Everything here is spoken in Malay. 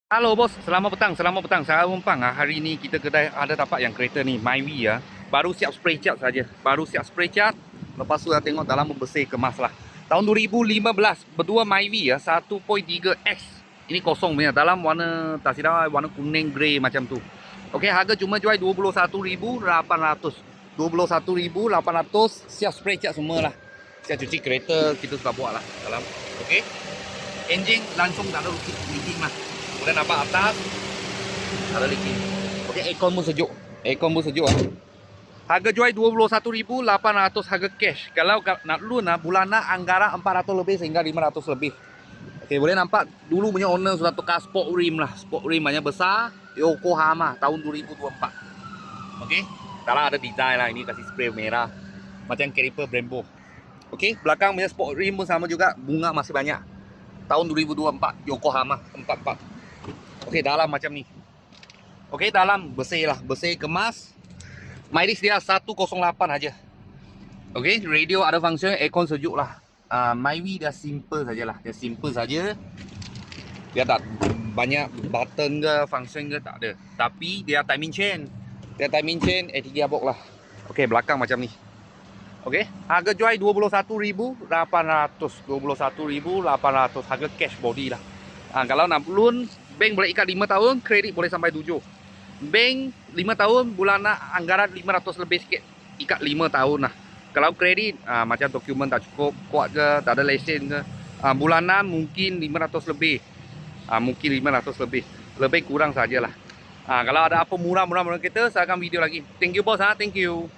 Halo bos, selamat petang, selamat petang. Saya Umpang. Hari ini kita kedai ada dapat yang kereta ni, Myvi ya. Baru siap spray cat saja. Baru siap spray cat. Lepas tu dah tengok dalam bersih kemas lah. Tahun 2015, berdua Myvi ya, 1.3X. Ini kosong punya, dalam warna tak silap warna kuning grey macam tu. Okey, harga cuma jual 21,800. 21,800 siap spray cat semua lah. Siap cuci kereta, kita sudah buat lah dalam. Okey. Engine langsung tak ada leaking lah. Kemudian nampak atas ada leaking. Okey, aircon pun sejuk. Aircon pun sejuk lah. Harga jual 21,800 harga cash. Kalau nak loan lah, bulanan anggaran 400 lebih sehingga 500 lebih. Okey, boleh nampak dulu punya owner sudah tukar sport rim lah. Sport rim banyak besar. Yokohama tahun 2024. Okey, dalam ada design lah. Ini kasih spray merah. Macam Caliper Brembo. Okey, belakang punya sport rim pun sama juga. Bunga masih banyak. Tahun 2024, Yokohama 44. Okey, dalam macam ni. Okey, dalam bersih lah. Bersih, kemas. Mileage dia 108 aja. Okey, radio ada function, aircon sejuk lah. Myvi dia simple sajalah. Dia simple saja. Dia tak banyak button ke, function ke, tak ada. Tapi dia timing chain. Dia timing chain, 3 box lah. Okey, belakang macam ni. Okey, harga jual 21,800. 21,800 harga cash body lah. Kalau nak loan, bank boleh ikat 5 tahun, kredit boleh sampai 7. Bank 5 tahun, bulanan anggaran 500 lebih sikit, ikat 5 tahun lah. Kalau kredit, macam dokumen tak cukup, kuat ke, tak ada lesen ke, bulanan mungkin 500 lebih. Mungkin 500 lebih. Lebih kurang sajalah. Kalau ada apa murah-murah kita, saya akan video lagi. Thank you bos, thank you.